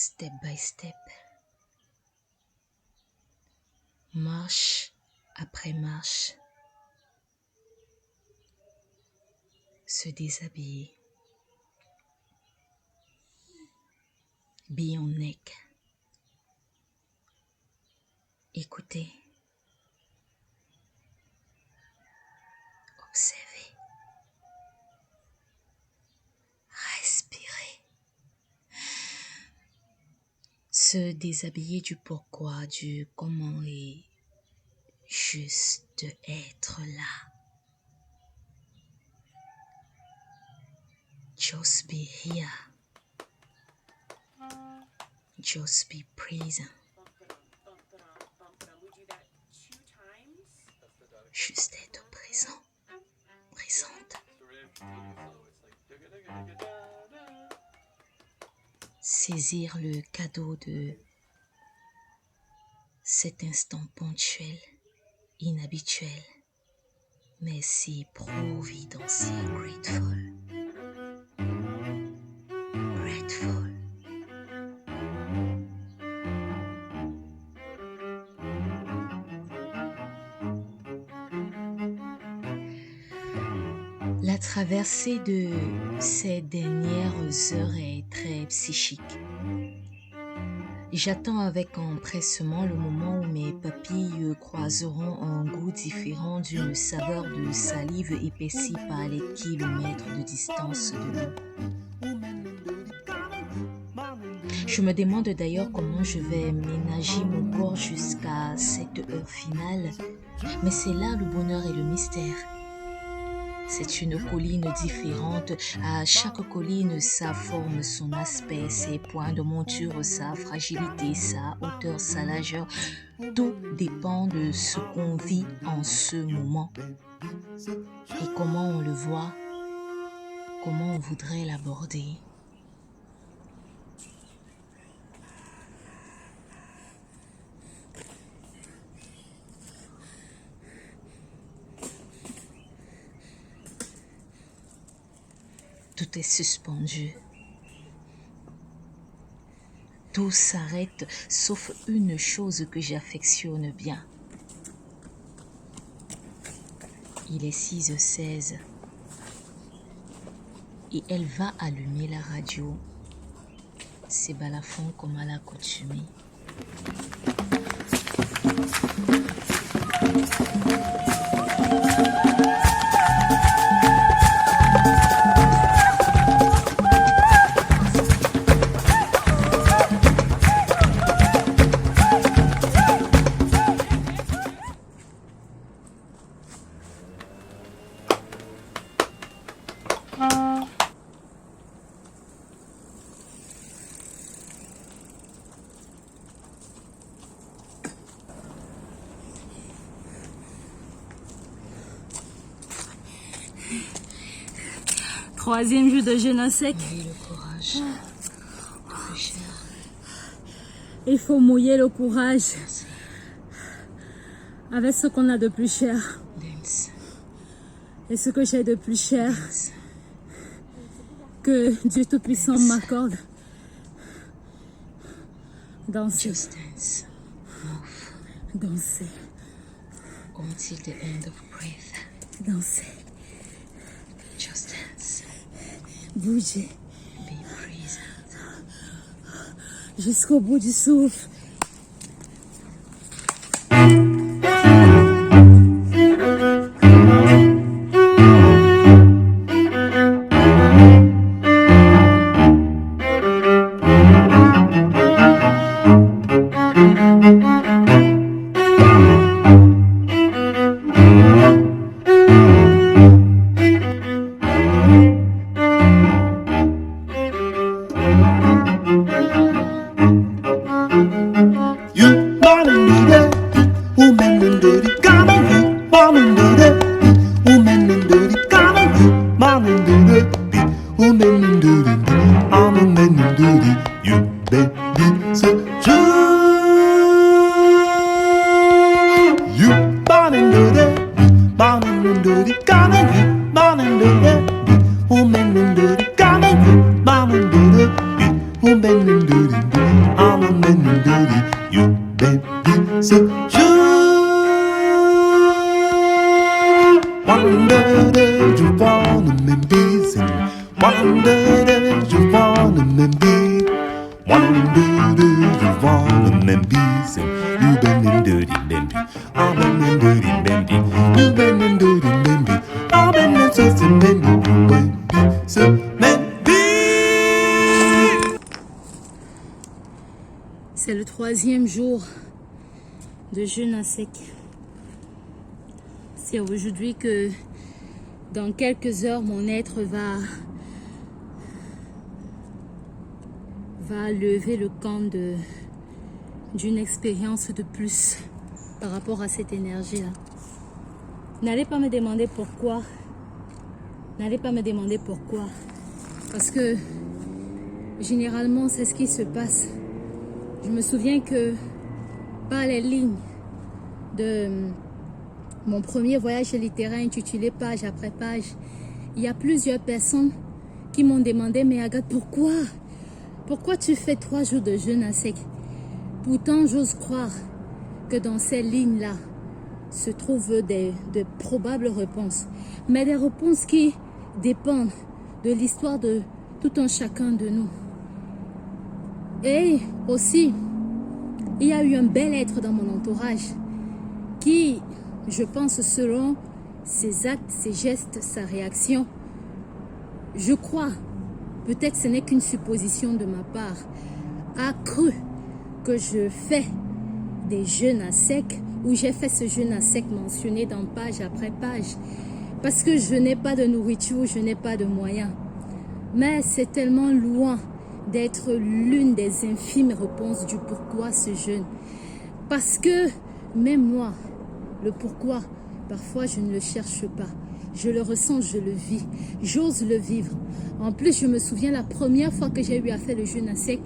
Step by step, marche après marche, se déshabiller, be on neck, écouter, observer, respirer, se déshabiller du pourquoi, du comment et juste être là. Just be here. Just be present. Juste être présent, présente. Saisir le cadeau de cet instant ponctuel, inhabituel, mais si providentiel, grateful. Grateful. La traversée de ces dernières heures est très psychique. J'attends avec empressement le moment où mes papilles croiseront un goût différent d'une saveur de salive épaissie par les kilomètres de distance de l'eau. Je me demande d'ailleurs comment je vais ménager mon corps jusqu'à cette heure finale, mais c'est là le bonheur et le mystère. C'est une colline différente, à chaque colline sa forme, son aspect, ses points de monture, sa fragilité, sa hauteur, sa largeur. Tout dépend de ce qu'on vit en ce moment et comment on le voit, comment on voudrait l'aborder. Tout est suspendu. Tout s'arrête sauf une chose que j'affectionne bien. Il est 6h16 et elle va allumer la radio. C'est balafon comme à l'accoutumée. Troisième jour de jeûne sec. Oui, le courage. Le plus cher. Il faut mouiller le courage Merci. avec ce qu'on a de plus cher. Dance. Et ce que j'ai de plus cher, Dance. que Dieu Tout-Puissant m'accorde. Danser, Just dance. Move. danser, Until the end of breath. danser, Just dance. bouger Be present. jusqu'au bout du souffle. 우맨놈들이 까만 많은들의 우맨놈들이 까만 많은들의 우맨놈들이 아무 맨놈들이 유배비서주 많은 놈들이 까만 많은들의 우맨놈들이 까만 많은들의 우맨놈들이 One and dirty, one and bees, you been in dirty, bendy. I've been in dirty, bendy. You been in dirty, bendy. I've been in something, bendy. So, bendy. C'est le 3e jour de jeûne à sec. C'est aujourd'hui que dans quelques heures, mon être va lever le camp d'une expérience de plus par rapport à cette énergie-là. N'allez pas me demander pourquoi. N'allez pas me demander pourquoi. Parce que généralement, c'est ce qui se passe. Je me souviens que par les lignes de mon premier voyage littéraire intitulé Page après page, il y a plusieurs personnes qui m'ont demandé, mais Agathe, pourquoi tu fais 3 jours de jeûne à sec? Pourtant, j'ose croire que dans ces lignes-là se trouvent de probables réponses. Mais des réponses qui dépendent de l'histoire de tout un chacun de nous. Et aussi, il y a eu un bel être dans mon entourage qui, je pense, selon ses actes, ses gestes, sa réaction, je crois, peut-être ce n'est qu'une supposition de ma part, a cru que je fais des jeûnes à sec, ou j'ai fait ce jeûne à sec mentionné dans page après page, parce que je n'ai pas de nourriture, je n'ai pas de moyens. Mais c'est tellement loin d'être l'une des infimes réponses du pourquoi ce jeûne. Parce que même moi, le pourquoi, parfois je ne le cherche pas. Je le ressens, je le vis, j'ose le vivre. En plus, je me souviens la première fois que j'ai eu à faire le jeûne à sec,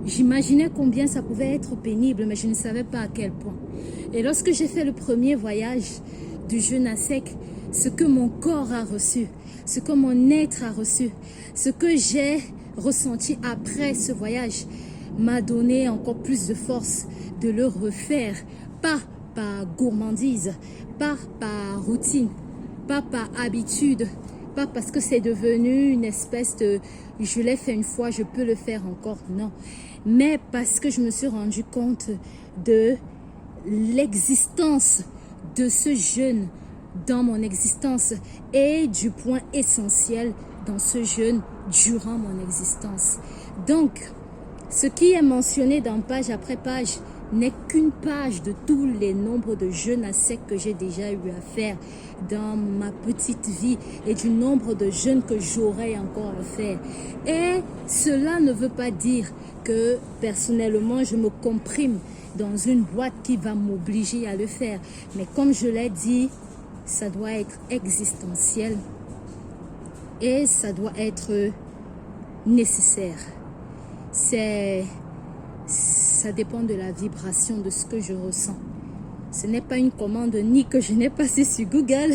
j'imaginais combien ça pouvait être pénible, mais je ne savais pas à quel point. Et lorsque j'ai fait le premier voyage du jeûne à sec, ce que mon corps a reçu, ce que mon être a reçu, ce que j'ai ressenti après ce voyage m'a donné encore plus de force de le refaire, pas par gourmandise, pas par routine, pas par habitude, pas parce que c'est devenu une espèce de je l'ai fait une fois, je peux le faire encore, non, mais parce que je me suis rendu compte de l'existence de ce jeûne dans mon existence et du point essentiel dans ce jeûne durant mon existence. Donc, ce qui est mentionné dans page après page n'est qu'une page de tous les nombres de jeûnes à sec que j'ai déjà eu à faire dans ma petite vie et du nombre de jeûnes que j'aurai encore à faire. Et cela ne veut pas dire que personnellement je me comprime dans une boîte qui va m'obliger à le faire. Mais comme je l'ai dit, ça doit être existentiel et ça doit être nécessaire. Ça dépend de la vibration de ce que je ressens. Ce n'est pas une commande ni que je n'ai passé sur Google,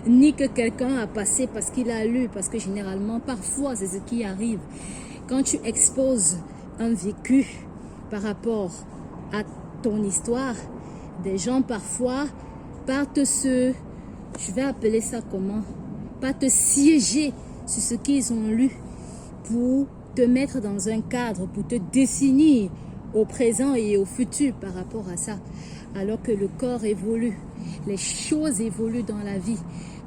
ni que quelqu'un a passé parce qu'il a lu, parce que généralement, parfois, c'est ce qui arrive. Quand tu exposes un vécu par rapport à ton histoire, des gens parfois partent je vais appeler ça comment, partent siéger sur ce qu'ils ont lu pour te mettre dans un cadre, pour te définir au présent et au futur par rapport à ça. Alors que le corps évolue, les choses évoluent dans la vie.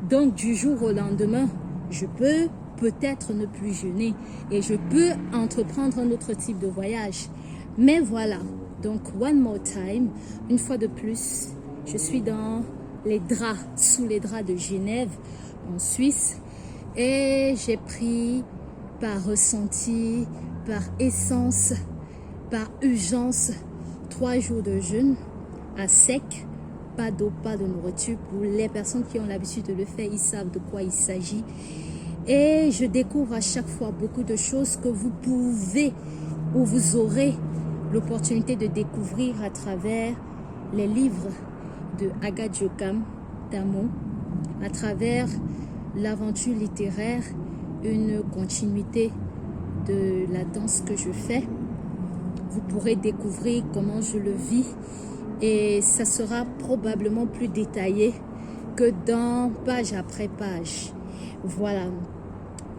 Donc du jour au lendemain, je peux peut-être ne plus jeûner et je peux entreprendre un autre type de voyage. Mais voilà, donc one more time, une fois de plus, je suis dans les draps, sous les draps de Genève, en Suisse, et j'ai pris par ressenti, par essence, par urgence, 3 jours de jeûne à sec, pas d'eau, pas de nourriture. Pour les personnes qui ont l'habitude de le faire, ils savent de quoi il s'agit. Et je découvre à chaque fois beaucoup de choses que vous pouvez ou vous aurez l'opportunité de découvrir à travers les livres de Agathe Jocham Tamo, à travers l'aventure littéraire, une continuité de la danse que je fais. Vous pourrez découvrir comment je le vis et ça sera probablement plus détaillé que dans page après page. Voilà.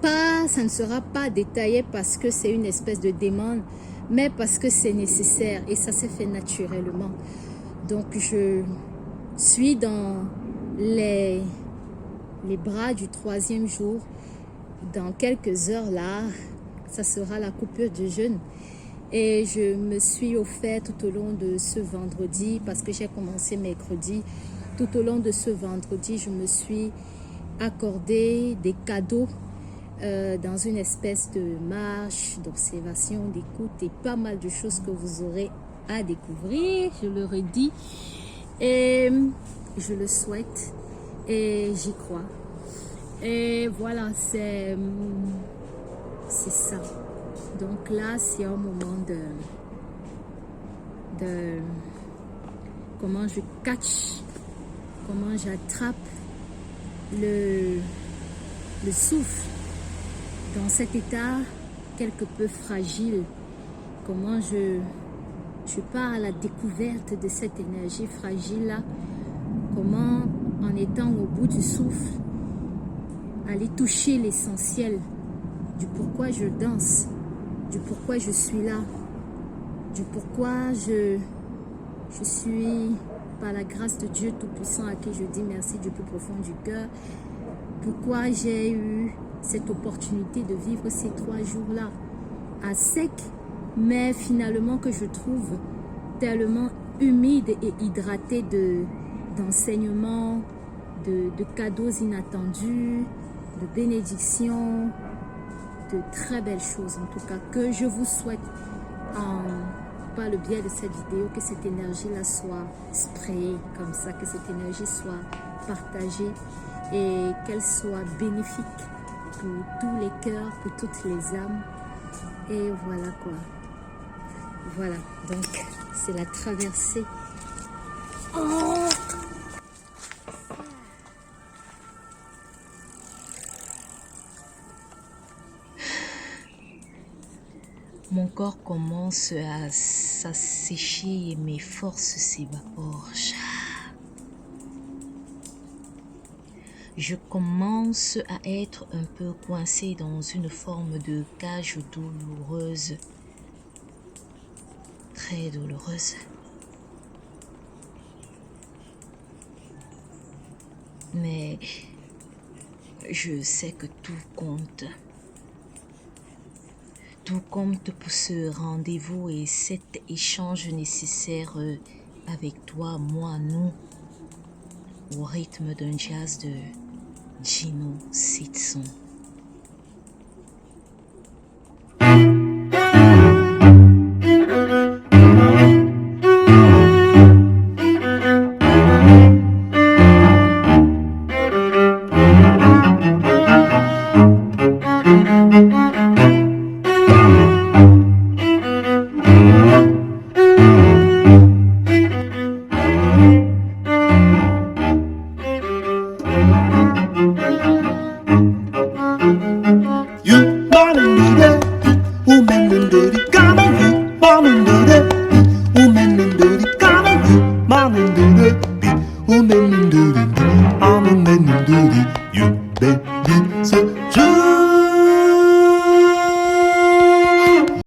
ça ne sera pas détaillé parce que c'est une espèce de demande, mais parce que c'est nécessaire et ça s'est fait naturellement. Donc je suis dans les bras du 3e jour. Dans quelques heures là, ça sera la coupure du jeûne. Et je me suis offert tout au long de ce vendredi, parce que j'ai commencé mercredi, tout au long de ce vendredi, je me suis accordé des cadeaux dans une espèce de marche, d'observation, d'écoute et pas mal de choses que vous aurez à découvrir, je le redis. Et je le souhaite et j'y crois. Et voilà, c'est ça. Donc là, c'est un moment de comment je catch, comment j'attrape le souffle dans cet état quelque peu fragile. Comment je pars à la découverte de cette énergie fragile-là. Comment, en étant au bout du souffle, aller toucher l'essentiel du pourquoi je danse, du pourquoi je suis là, du pourquoi je suis, par la grâce de Dieu Tout-Puissant, à qui je dis merci du plus profond du cœur, pourquoi j'ai eu cette opportunité de vivre ces 3 jours-là à sec, mais finalement que je trouve tellement humide et hydraté d'enseignements, de cadeaux inattendus, de bénédictions, de très belles choses en tout cas, que je vous souhaite par le biais de cette vidéo, que cette énergie-là soit sprayée comme ça, que cette énergie soit partagée et qu'elle soit bénéfique pour tous les cœurs, pour toutes les âmes. Et voilà quoi. Voilà, donc c'est la traversée. Oh! Mon corps commence à s'assécher et mes forces s'évaporent. Je commence à être un peu coincé dans une forme de cage douloureuse, très douloureuse. Mais je sais que tout compte. Tout compte pour ce rendez-vous et cet échange nécessaire avec toi, moi, nous, au rythme d'un jazz de Gino Sitson. You baby, so true.